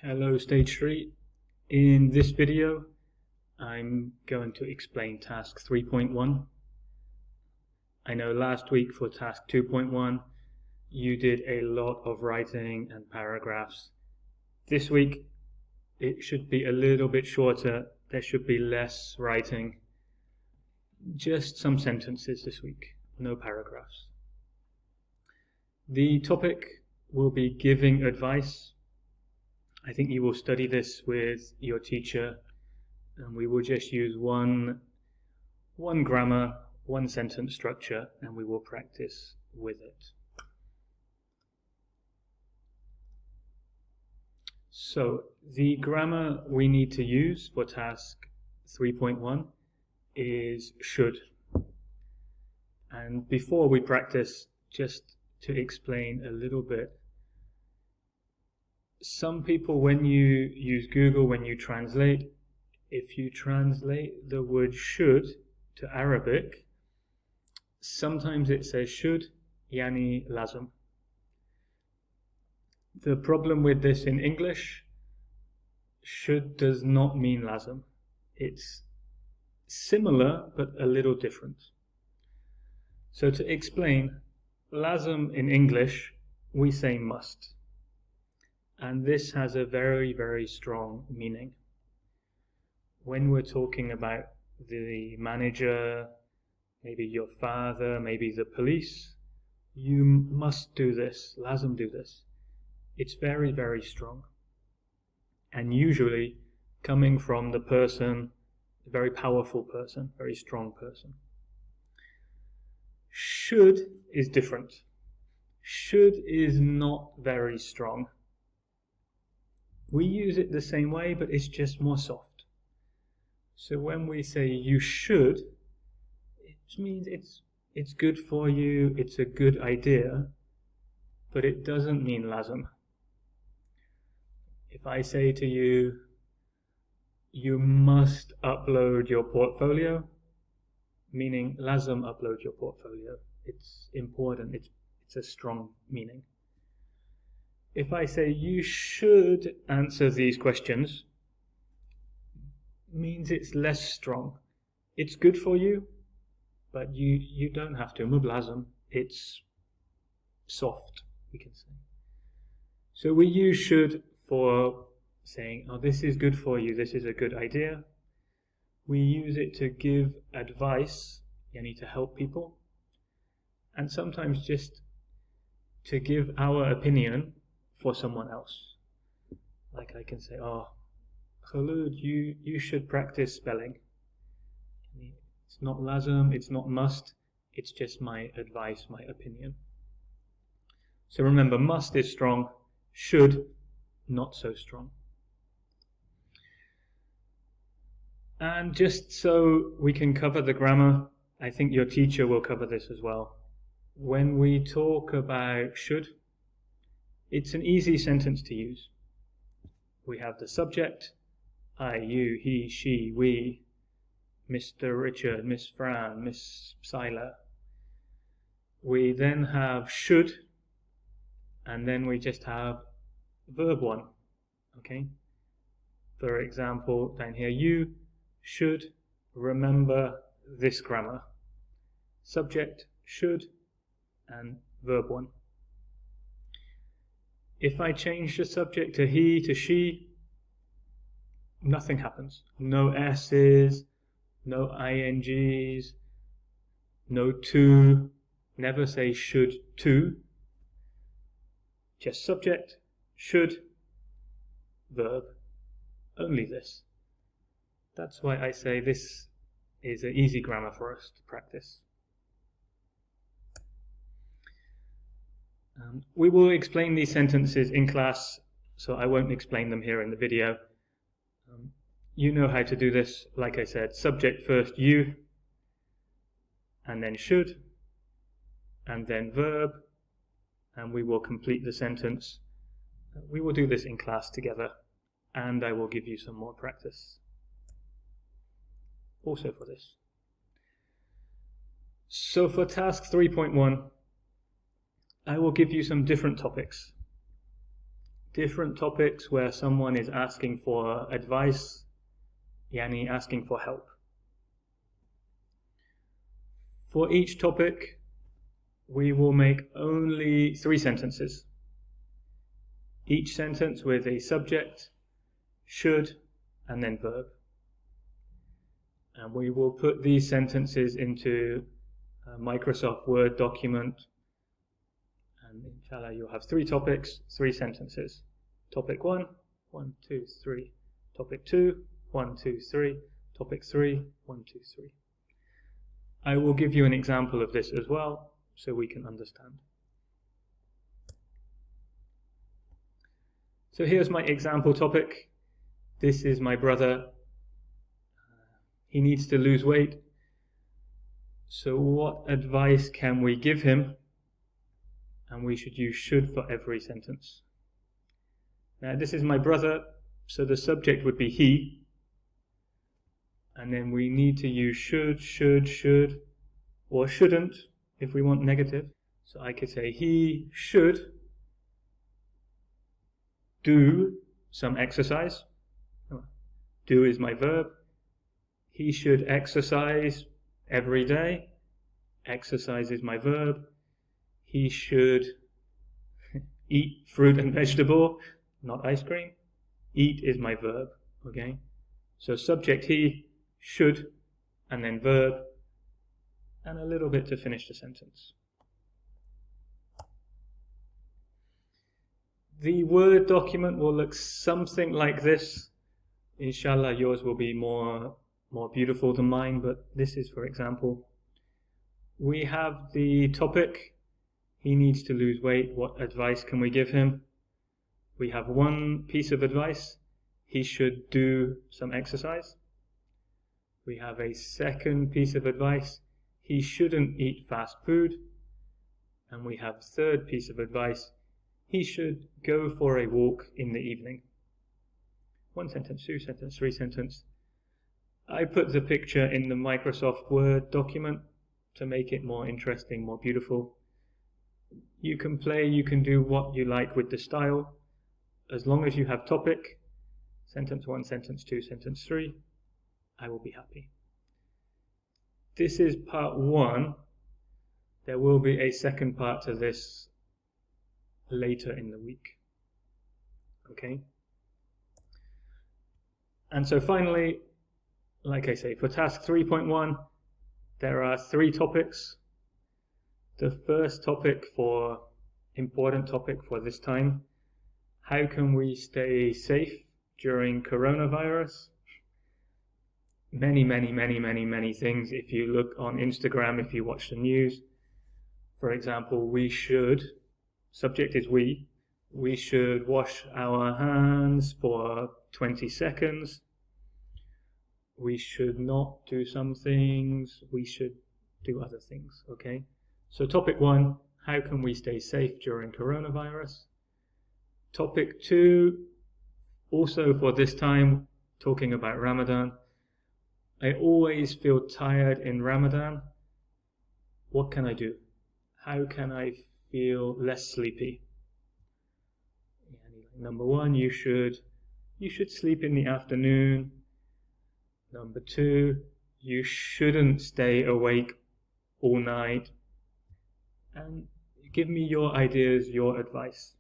Hello Stage 3. In this video I'm going to explain task 3.1. I know last week for task 2.1 you did a lot of writing and paragraphs. This week it should be a little bit shorter, there should be less writing, just some sentences this week, no paragraphs. The topic will be giving advice. I think you will study this with your teacher, and we will just use one grammar, one sentence structure, and we will practice with it. So the grammar we need to use for task 3.1 is should. And before we practice, just to explain a little bit, some people, when you use Google, when you translate, if you translate the word should to Arabic, sometimes it says should, yani lazim. The problem with this in English, should does not mean lazim. It's similar, but a little different. So to explain, lazim in English, we say must. And this has a very, very strong meaning. When we're talking about the manager, maybe your father, maybe the police, you must do this, lazim do this. It's very, very strong. And usually coming from the person, a very powerful person, very strong person. Should is different. Should is not very strong. We use it the same way, but it's just more soft. So when we say you should, it means it's good for you, it's a good idea, but it doesn't mean lazim. If I say to you, you must upload your portfolio, meaning lazim upload your portfolio. It's important, it's a strong meaning. If I say you should answer these questions, means it's less strong. It's good for you, but you don't have to. Mublazim, it's soft, we can say. So we use should for saying, oh, this is good for you, this is a good idea. We use it to give advice, yani to help people, and sometimes just to give our opinion for someone else. Like I can say, oh, Khulud, you should practice spelling. It's not lazim, it's not must, it's just my advice, my opinion. So remember, must is strong, should not so strong. And just so we can cover the grammar, I think your teacher will cover this as well. When we talk about should, it's an easy sentence to use. We have the subject, I, you, he, she, we, Mr. Richard, Miss Fran, Miss Sila. We then have should, and then we just have verb 1. Okay? For example, down here, you should remember this grammar. Subject, should, and verb 1. If I change the subject to he, to she, nothing happens. No s's, no ings, no to, never say should to. Just subject, should, verb, only this. That's why I say this is an easy grammar for us to practice. We will explain these sentences in class, so I won't explain them here in the video. You know how to do this. Like I said, subject first, you, and then should, and then verb, and we will complete the sentence. We will do this in class together, and I will give you some more practice also for this. So for task 3.1, I will give you some different topics. different topics where someone is asking for advice, yani asking for help. For each topic, we will make only 3 sentences. Each sentence with a subject, should, and then verb. And we will put these sentences into a Microsoft Word document. And inshallah, you'll have 3 topics, 3 sentences. Topic 1, 1, 2, 3. Topic 2, 1, 2, 3. Topic 3, 1, 2, 3. I will give you an example of this as well, so we can understand. So here's my example topic. This is my brother. He needs to lose weight. So what advice can we give him? And we should use should for every sentence. Now this is my brother, so the subject would be he. And then we need to use should, or shouldn't if we want negative. So I could say he should do some exercise. Do is my verb. He should exercise every day. Exercise is my verb. He should eat fruit and vegetable, not ice cream. Eat is my verb, okay? So subject he, should, and then verb, and a little bit to finish the sentence. The Word document will look something like this. Inshallah, yours will be more beautiful than mine, but this is, for example, we have the topic, he needs to lose weight, what advice can we give him? We have one piece of advice, he should do some exercise. We have a second piece of advice, he shouldn't eat fast food. And we have third piece of advice, he should go for a walk in the evening. 1 sentence, 2 sentence, 3 sentence. I put the picture in the Microsoft Word document to make it more interesting, more beautiful. You can play, you can do what you like with the style. As long as you have topic, sentence 1, sentence 2, sentence 3, I will be happy. This is part 1. There will be a second part to this later in the week. Okay? And so finally, like I say, for task 3.1, there are 3 topics. The first topic, important topic for this time, how can we stay safe during coronavirus? Many things. If you look on Instagram, if you watch the news, for example, subject is we should wash our hands for 20 seconds. We should not do some things, we should do other things, okay? So topic 1, how can we stay safe during coronavirus? Topic 2, also for this time, talking about Ramadan. I always feel tired in Ramadan. What can I do? How can I feel less sleepy? Number 1, you should sleep in the afternoon. Number 2, you shouldn't stay awake all night. And give me your ideas, your advice.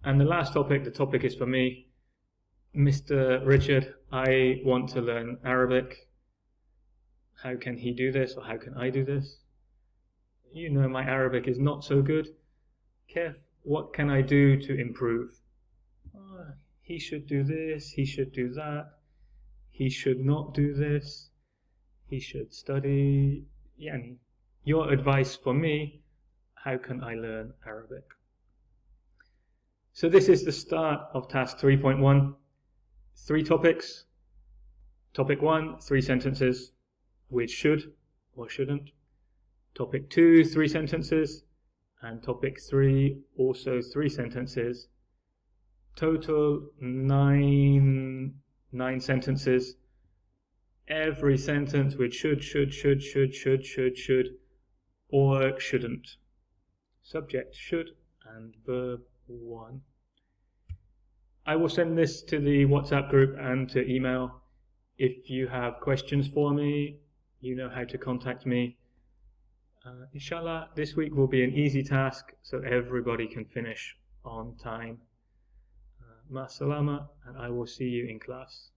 And the last topic, the topic is for me. Mr. Richard, I want to learn Arabic. How can he do this, or how can I do this? You know my Arabic is not so good. Kev, what can I do to improve? He should do this, he should do that. He should not do this. He should study. Yani, your advice for me, how can I learn Arabic? So this is the start of task 3.1. 3 topics. Topic 1, 3 sentences with should or shouldn't. Topic 2, 3 sentences. And topic 3, also 3 sentences. Total 9 sentences. Every sentence with should, or shouldn't. Subject should and verb 1. I will send this to the WhatsApp group and to email. If you have questions for me, you know how to contact me. Inshallah, this week will be an easy task so everybody can finish on time. Ma salama, and I will see you in class.